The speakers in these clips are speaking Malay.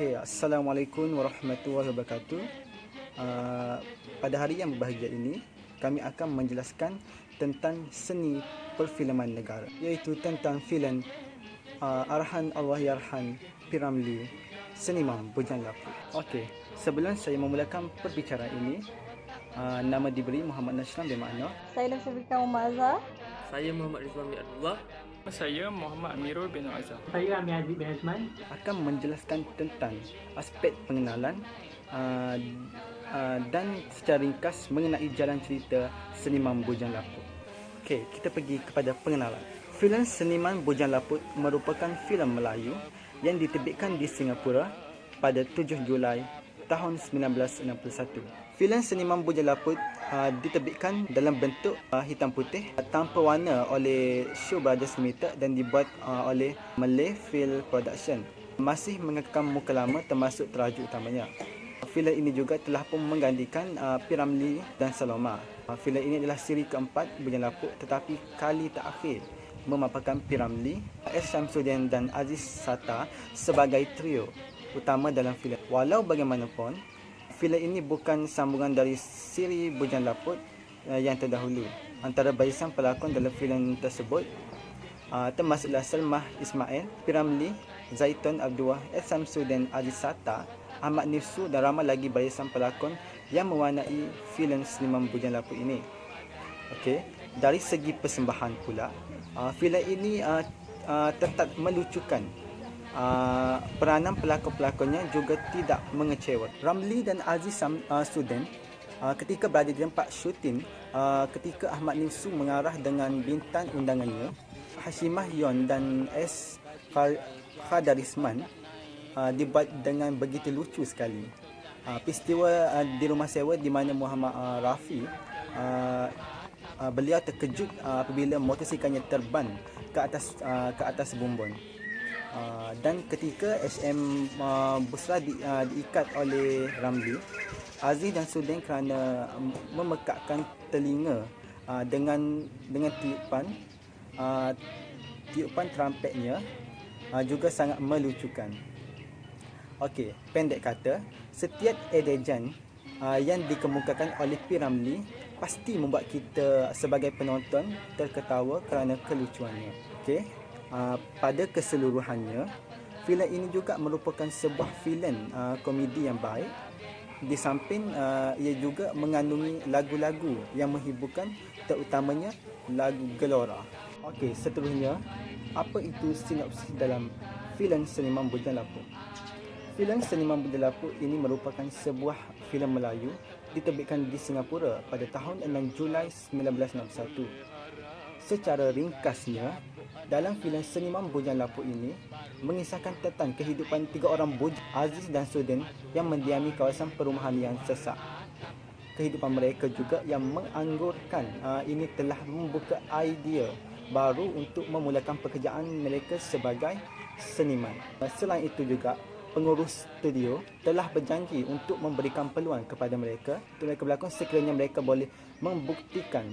Okey, Assalamualaikum warahmatullahi wabarakatuh. Pada hari yang berbahagia ini, kami akan menjelaskan tentang seni perfilman negara, iaitu tentang filem Arhan Allahyarhan P. Ramlee, Seniman Bujang Laput. Okey, sebelum saya memulakan perbicaraan ini, nama diberi Muhammad Nashram bermakna. Saya Nafsafika Muhammad Azhar. Saya Muhammad Rizwan bin Abdullah. Saya Muhammad Amirul bin Azhar. Saya Amir Aziz bin Azman. Akan menjelaskan tentang aspek pengenalan dan secara ringkas mengenai jalan cerita Seniman Bujang Laput. Okey, kita pergi kepada pengenalan. Filem Seniman Bujang Laput merupakan filem Melayu yang diterbitkan di Singapura pada 7 Julai tahun 1961. Filem Seniman Bujang Laput diterbitkan dalam bentuk hitam putih tanpa warna oleh Shaw Brothers Limited dan dibuat oleh Malay Film Production. Masih mengekang muka lama termasuk terajuk utamanya. Filem ini juga telah pun menggantikan P. Ramlee dan Saloma. Filem ini adalah siri keempat Bujang Laput tetapi kali terakhir memaparkan P. Ramlee, S. Shamsuddin dan Aziz Sata sebagai trio utama dalam filem. Walau bagaimanapun, filem ini bukan sambungan dari siri Bujang Laput yang terdahulu. Antara barisan pelakon dalam filem tersebut termasuklah Salmah Ismail, P. Ramlee, Zaitun Abdullah, S. Shamsuddin, Aziz Sata, Ahmad Nifsu dan ramai lagi barisan pelakon yang mewarnai filem Seniman Bujang Laput ini. Okey, dari segi persembahan pula, filem ini tetap melucukan. Peranan pelakon-pelakonnya juga tidak mengecewakan. Ramlee dan Aziz Shamsuddin ketika berada di tempat syuting, ketika Ahmad Nifsu mengarah dengan bintang undangannya, Hashimah Yon dan S. Khadarisman dibuat dengan begitu lucu sekali. Peristiwa di rumah sewa di mana Muhammad Rafi beliau terkejut apabila motosikkalnya terbang ke atas bumbung. Dan ketika SM Busra diikat oleh Ramlee, Aziz dan Sudin kerana memekakkan telinga dengan tiupan trumpetnya juga sangat melucukan. Okey, pendek kata, setiap adegan yang dikemukakan oleh P. Ramlee pasti membuat kita sebagai penonton terketawa kerana kelucuannya. Okey, pada keseluruhannya, filem ini juga merupakan sebuah filem komedi yang baik. Di samping ia juga mengandungi lagu-lagu yang menghiburkan, terutamanya lagu Gelora. Okey, seterusnya, apa itu sinopsis dalam filem Seniman Bujang Laput? Filem Seniman Bujang Laput ini merupakan sebuah filem Melayu diterbitkan di Singapura pada tahun 6 Julai 1961. Secara ringkasnya, dalam filem Seniman Bujang Laput ini mengisahkan tentang kehidupan tiga orang bujang, Aziz dan Sudin, yang mendiami kawasan perumahan yang sesak. Kehidupan mereka juga yang menganggurkan ini telah membuka idea baru untuk memulakan pekerjaan mereka sebagai seniman. Selain itu juga, pengurus studio telah berjanji untuk memberikan peluang kepada mereka berlakon sekiranya mereka boleh membuktikan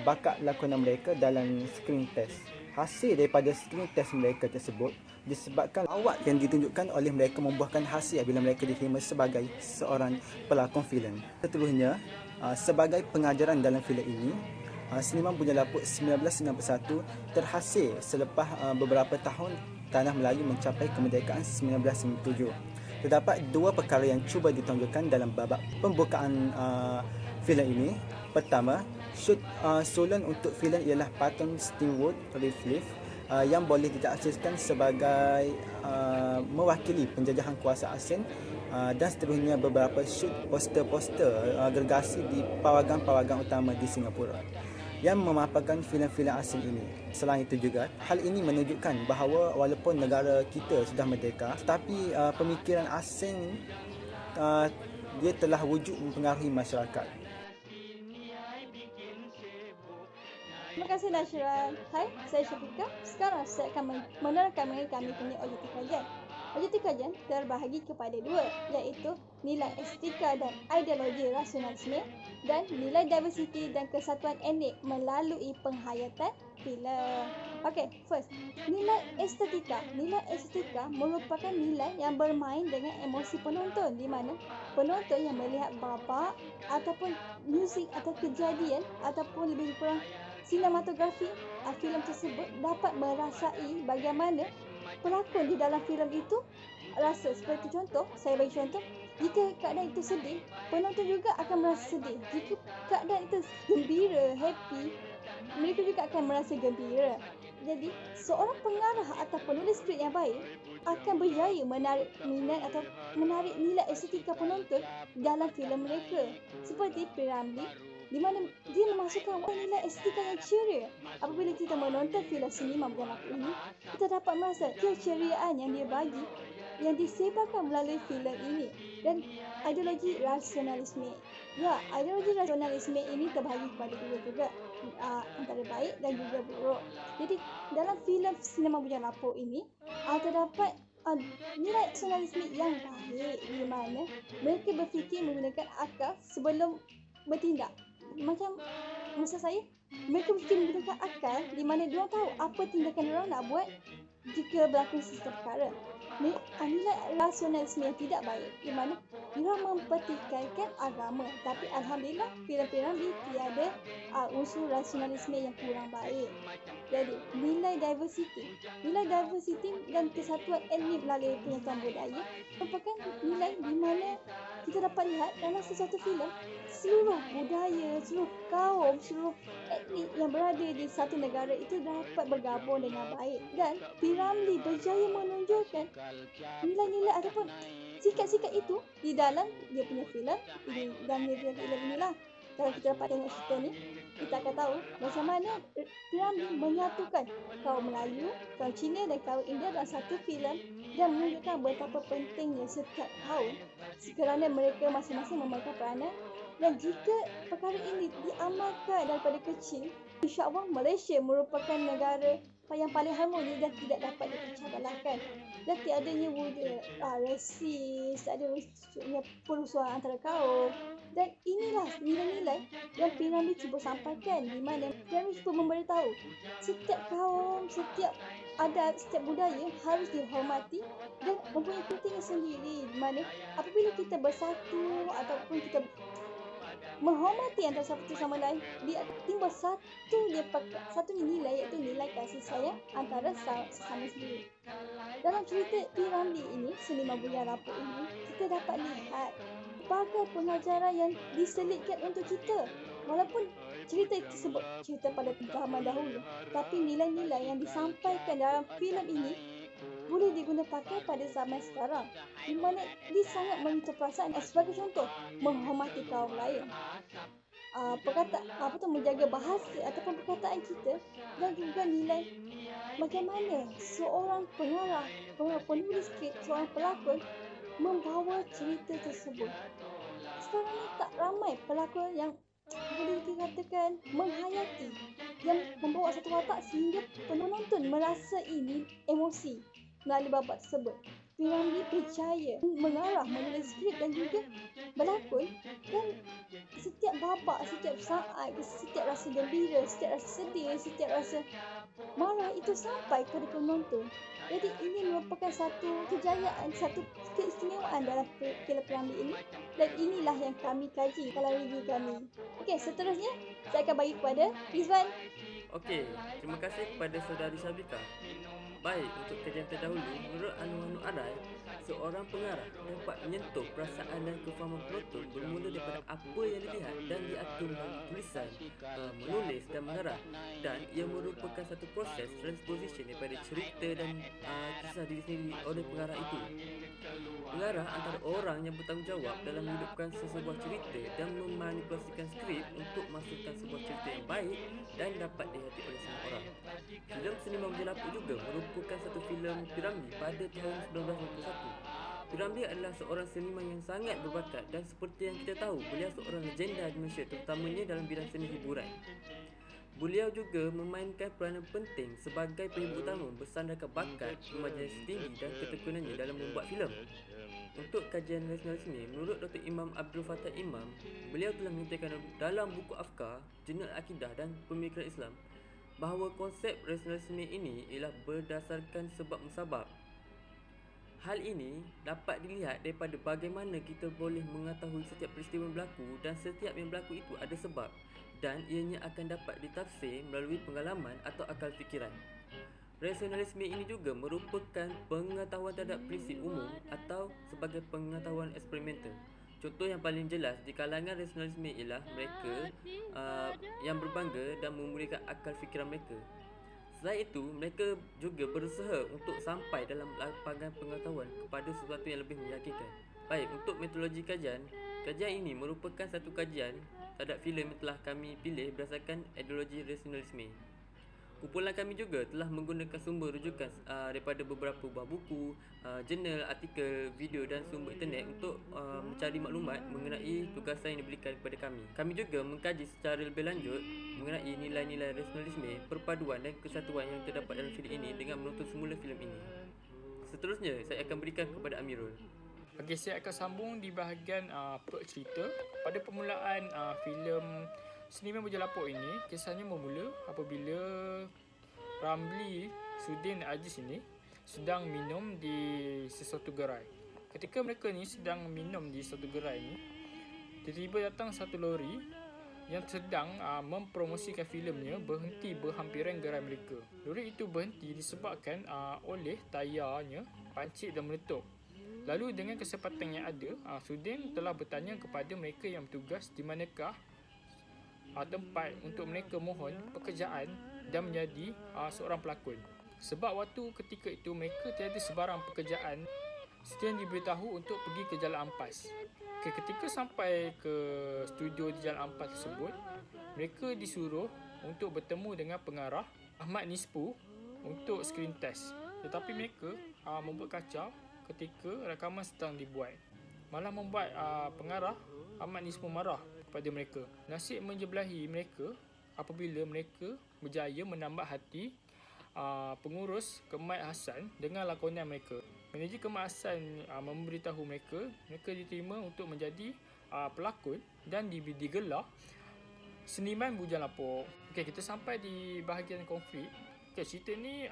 bakat lakonan mereka dalam screen test. Hasil daripada screen test mereka tersebut disebabkan awak yang ditunjukkan oleh mereka membuahkan hasil bila mereka diterima sebagai seorang pelakon filem. Seterusnya, sebagai pengajaran dalam filem ini, Seniman Bujang Laput 1991 terhasil selepas beberapa tahun Tanah Melayu mencapai kemerdekaan 1997. Terdapat dua perkara yang cuba ditonjolkan dalam babak pembukaan filem ini. Pertama, sulon untuk filem ialah patung Steamboat Ratcliffe yang boleh ditaksirkan sebagai mewakili penjajahan kuasa asing, dan seterusnya beberapa shoot poster-poster gergasi di pawagan-pawagan utama di Singapura yang memaparkan filem-filem asing ini. Selain itu juga, hal ini menunjukkan bahawa walaupun negara kita sudah merdeka, tetapi pemikiran asing dia telah wujud mempengaruhi masyarakat. Terima kasih Nashran. Hai, saya Syafika. Sekarang saya akan menerangkan mengenai kami punya objektif kajian. Objektif kajian terbahagi kepada dua, iaitu nilai estetika dan ideologi rasionalisme dan nilai diversiti dan kesatuan etnik melalui penghayatan filem. Okey, first, nilai estetika. Nilai estetika merupakan nilai yang bermain dengan emosi penonton, di mana penonton yang melihat babak ataupun muzik atau kejadian ataupun lebih kurang sinematografi filem tersebut dapat merasai bagaimana pelakon di dalam filem itu rasa. Seperti contoh, saya bagi contoh, jika keadaan itu sedih, penonton juga akan merasa sedih. Jika keadaan itu gembira, happy, mereka juga akan merasa gembira. Jadi, seorang pengarah atau penulis skrip yang baik akan berjaya menarik minat atau menarik nilai estetika penonton dalam filem mereka. Seperti P. Ramlee, di mana dia memasukkan nilai estetika yang ceria. Apabila kita menonton filem sinema berjangka ini, kita dapat merasa keceriaan yang dia bagi, yang disebarkan melalui filem ini. Dan ideologi rasionalisme. Ya, ideologi rasionalisme ini terbahagi kepada dua juga, antara baik dan juga buruk. Jadi, dalam filem sinema bujang lapuk ini, terdapat nilai rasionalisme yang baik, di mana mereka berfikir menggunakan akal sebelum bertindak. Macam maksud saya, mereka berfikir menggunakan akal, di mana diorang tahu apa tindakan diorang nak buat jika berlaku sesuatu perkara. Nilai rasionalisme yang tidak baik, di mana diorang mempertikaikan agama. Tapi Alhamdulillah, filem-filem ini tiada unsur rasionalisme yang kurang baik. Jadi, nilai diversity dan kesatuan etnik melalui penyertaan budaya merupakan nilai di mana kita dapat lihat dalam sesuatu filem, seluruh budaya, seluruh kaum, seluruh etnik yang berada di satu negara itu dapat bergabung dengan baik. Dan P. Ramlee berjaya menunjukkan nilai-nilai ataupun sikap-sikap itu di dalam dia punya filem ini. Dan dia filem inilah, kalau kita dapat tengok cerita ni, kita akan tahu macam mana P. Ramlee menyatukan kaum Melayu, kaum Cina dan kaum India dalam satu filem, dan menunjukkan betapa pentingnya setiap kaum kerana mereka masing-masing memainkan peranan. Dan jika perkara ini diamalkan daripada kecil, insya-Allah Malaysia merupakan negara yang paling harmoni dan tidak dapat dipecah belahkan. Dan tiadanya wujud resis, tak ada perusuhan antara kaum. Dan inilah nilai-nilai yang P. Ramlee cuba sampaikan, di mana P. Ramlee cuba memberitahu setiap kaum, setiap adat, setiap budaya harus dihormati dan mempunyai pentingnya sendiri. Di mana apabila kita bersatu ataupun kita menghormati antara satu sama lain, dia timbul satu nilai, iaitu nilai kasih sayang antara sesama sendiri. Dalam cerita P. Ramlee ini, Sinema Bujang Lapuk ini, kita dapat lihat pelbagai pengajaran yang diselitkan untuk kita. Walaupun cerita tersebut cerita pada zaman dahulu, tapi nilai-nilai yang disampaikan dalam filem ini boleh diguna pakai pada zaman sekarang, di mana dia sangat menyentuh perasaan. Sebagai contoh, menghormati kaum lain, menjaga bahasa ataupun perkataan kita, dan juga nilai bagaimana seorang pengarah, penulis skrip, seorang pelakon membawa cerita tersebut. Sekarang ni tak ramai pelakon yang boleh dikatakan menghayati, yang membawa satu watak sehingga penonton merasa ini emosi melalui babak tersebut. P. Ramlee percaya mengarah, menulis skrip dan juga berlakon, dan setiap babak, setiap saat, setiap rasa gembira, setiap rasa sedih, setiap rasa marah itu sampai kepada penonton. Jadi ini merupakan satu kejayaan, satu keistimewaan dalam filem P. Ramlee ini, dan inilah yang kami kaji dalam review kami. Okey, seterusnya saya akan bagi kepada Rizwan. Okey, terima kasih kepada saudari Sabika. Baik, untuk kajian terdahulu, menurut Anu Arai, seorang pengarah dapat menyentuh perasaan dan kefahaman penonton bermula daripada apa yang dilihat dan diatur melalui tulisan, menulis dan mengarah, dan ia merupakan satu proses transposition daripada cerita dan kisah diri sendiri oleh pengarah itu. Pengarah antara orang yang bertanggungjawab dalam menghidupkan sesebuah cerita dan memanipulasikan skrip untuk masukkan sebuah cerita yang baik dan dapat dihayati oleh semua orang. Filem Sinema Bujang Lapuk juga merupakan satu filem P. Ramlee pada tahun 1991. P. Ramlee adalah seorang seniman yang sangat berbakat, dan seperti yang kita tahu, beliau seorang legenda di Malaysia, terutamanya dalam bidang seni hiburan. Beliau juga memainkan peranan penting sebagai penghibur utama bersandarkan bakat, imajinasi tinggi dan ketekunannya dalam membuat filem. Untuk kajian rasionalisme, menurut Dr. Imam Abdul Fattah Imam, beliau telah menyatakan dalam buku Afkar, Jurnal Akidah dan Pemikiran Islam, bahawa konsep rasionalisme ini ialah berdasarkan sebab musabab. Hal ini dapat dilihat daripada bagaimana kita boleh mengetahui setiap peristiwa yang berlaku dan setiap yang berlaku itu ada sebab dan ianya akan dapat ditafsir melalui pengalaman atau akal fikiran. Rasionalisme ini juga merupakan pengetahuan terhadap prinsip umum atau sebagai pengetahuan eksperimental. Contoh yang paling jelas di kalangan rasionalisme ialah mereka yang berbangga dan memuliakan akal fikiran mereka. Selain itu, mereka juga berusaha untuk sampai dalam lapangan pengetahuan kepada sesuatu yang lebih meyakinkan. Baik, untuk metodologi kajian ini merupakan satu kajian terhadap filem yang telah kami pilih berdasarkan ideologi rasionalisme. Kumpulan kami juga telah menggunakan sumber rujukan daripada beberapa buah buku, jurnal, artikel, video dan sumber internet untuk mencari maklumat mengenai tugasan yang diberikan kepada kami. Kami juga mengkaji secara lebih lanjut mengenai nilai-nilai rasionalisme, perpaduan dan kesatuan yang terdapat dalam filem ini dengan menonton semula filem ini. Seterusnya, saya akan berikan kepada Amirul. Okey, saya akan sambung di bahagian plot cerita. Pada permulaan filem Seniman Berjelapuk ini, kisahnya bermula apabila Ramli, Sudin dan Aziz ini sedang minum di sesuatu gerai. Ketika mereka ni sedang minum di sesuatu gerai ni, tiba-tiba datang satu lori yang sedang mempromosikan filemnya berhenti berhampiran gerai mereka. Lori itu berhenti disebabkan oleh tayarnya pancit dan meletup. Lalu dengan kesempatan yang ada, Sudin telah bertanya kepada mereka yang bertugas di manakah tempat untuk mereka mohon pekerjaan dan menjadi seorang pelakon. Sebab waktu ketika itu mereka tiada sebarang pekerjaan, Sudin diberitahu untuk pergi ke Jalan Ampas. Ketika sampai ke studio di Jalan Ampas tersebut, mereka disuruh untuk bertemu dengan pengarah Ahmad Nispu untuk screen test. Tetapi mereka membuat kacau ketika rakaman sedang dibuat. Malah membuat pengarah Ahmad Nispu marah kepada mereka. Nasib menjebelahi mereka apabila mereka berjaya menambah hati pengurus Kemai Hassan dengan lakonan mereka. Manager Kemai Hassan memberitahu mereka diterima untuk menjadi pelakon dan digelar Seniman Berjelapuk. Okey, kita sampai di bahagian konflik. Okey, cerita ni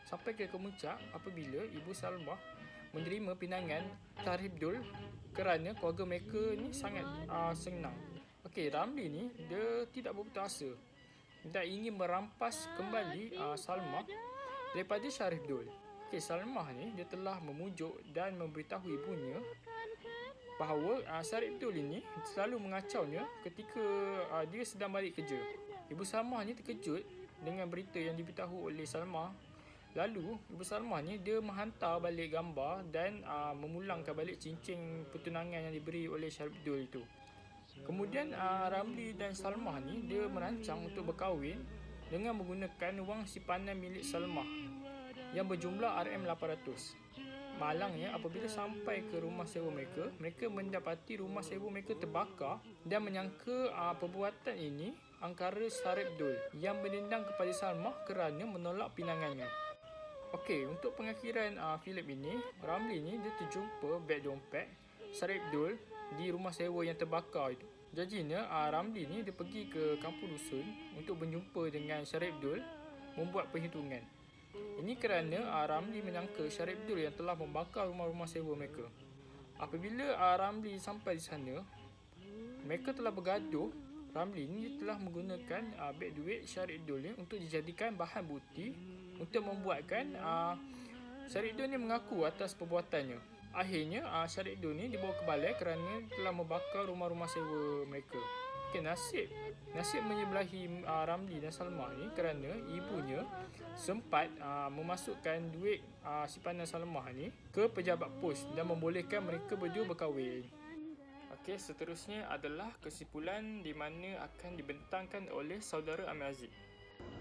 sampai ke kemuncak apabila Ibu Salmah menerima pinangan Syarif Dul kerana keluarga mereka ni sangat senang. Okey, Ramli ni dia tidak berputus asa dan ingin merampas kembali Salmah daripada Syarif Dul. Okey, Salmah ni dia telah memujuk dan memberitahu ibunya bahawa Syarif Dul ini selalu mengacaunya ketika dia sedang balik kerja. Ibu Salmah ni terkejut dengan berita yang diberitahu oleh Salmah. Lalu, Ibu Salmah ni dia menghantar balik gambar dan memulangkan balik cincin pertunangan yang diberi oleh Syarif Dul itu. Kemudian Ramli dan Salmah ni dia merancang untuk berkahwin dengan menggunakan wang simpanan milik Salmah yang berjumlah RM800. Malangnya apabila sampai ke rumah sewa mereka, mereka mendapati rumah sewa mereka terbakar dan menyangka perbuatan ini angkara Syarif Dul yang berdendang kepada Salmah kerana menolak pinangannya. Okey, untuk pengakhiran filem ini, Ramli ni dia terjumpa beg dompet Syarif Dul di rumah sewa yang terbakar itu. Jadinya Ramli ni dia pergi ke kampung dusun untuk berjumpa dengan Syarif Dul membuat perhitungan. Ini kerana Ramli menyangka Syarif Dul yang telah membakar rumah-rumah sewa mereka. Apabila Ramli sampai di sana, mereka telah bergaduh. Ramli ni telah menggunakan beg duit Syarif Dul ni untuk dijadikan bahan bukti untuk membuatkan Syarif Dul ni mengaku atas perbuatannya. Akhirnya Syarif Dul ni dibawa ke balai kerana telah membakar rumah-rumah sewa mereka. Okay, nasib menyebelahi Ramli dan Salmah ni kerana ibunya sempat memasukkan duit simpanan Salmah ni ke pejabat pos dan membolehkan mereka berdua berkahwin. Okey, seterusnya adalah kesimpulan di mana akan dibentangkan oleh saudara Amir Aziz.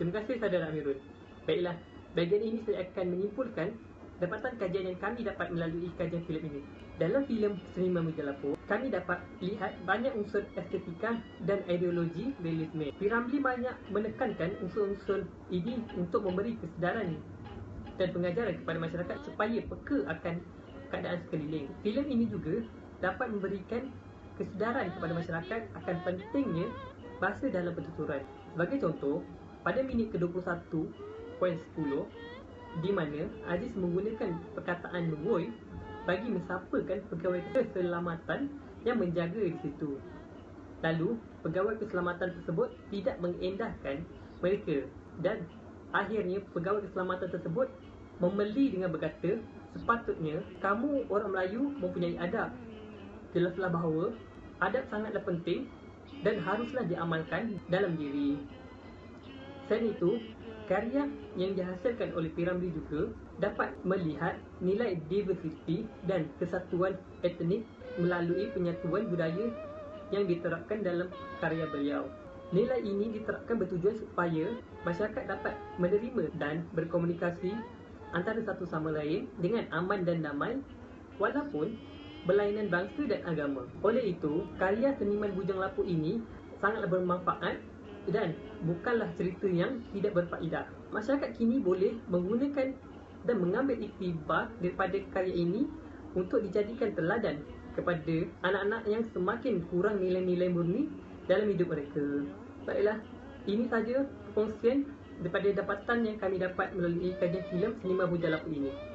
Terima kasih saudara Amirul. Baiklah, bahagian ini saya akan menyimpulkan dapatan kajian yang kami dapat melalui kajian filem ini. Dalam filem Seniman Berjelapuk, kami dapat lihat banyak unsur estetika dan ideologi realisme. Ramli banyak menekankan unsur-unsur ini untuk memberi kesedaran dan pengajaran kepada masyarakat supaya peka akan keadaan sekeliling. Filem ini juga dapat memberikan kesedaran kepada masyarakat akan pentingnya bahasa dalam pertuturan. Sebagai contoh, pada minit ke-21.10 di mana Aziz menggunakan perkataan woi bagi mensapakan pegawai keselamatan yang menjaga di situ. Lalu, pegawai keselamatan tersebut tidak mengendahkan mereka dan akhirnya pegawai keselamatan tersebut memeli dengan berkata, sepatutnya kamu orang Melayu mempunyai adab. Jelaslah bahawa adab sangatlah penting dan haruslah diamalkan dalam diri. Selain itu, karya yang dihasilkan oleh P.Ramlee juga dapat melihat nilai diversiti dan kesatuan etnik melalui penyatuan budaya yang diterapkan dalam karya beliau. Nilai ini diterapkan bertujuan supaya masyarakat dapat menerima dan berkomunikasi antara satu sama lain dengan aman dan damai walaupun berlainan bangsa dan agama. Oleh itu, karya seniman Bujang Lapuk ini sangatlah bermanfaat dan bukanlah cerita yang tidak berfaedah. Masyarakat kini boleh menggunakan dan mengambil iktibar daripada karya ini untuk dijadikan teladan kepada anak-anak yang semakin kurang nilai-nilai murni dalam hidup mereka. Baiklah, ini saja perkongsian daripada dapatan yang kami dapat melalui kajian filem Seniman Bujang Lapuk ini.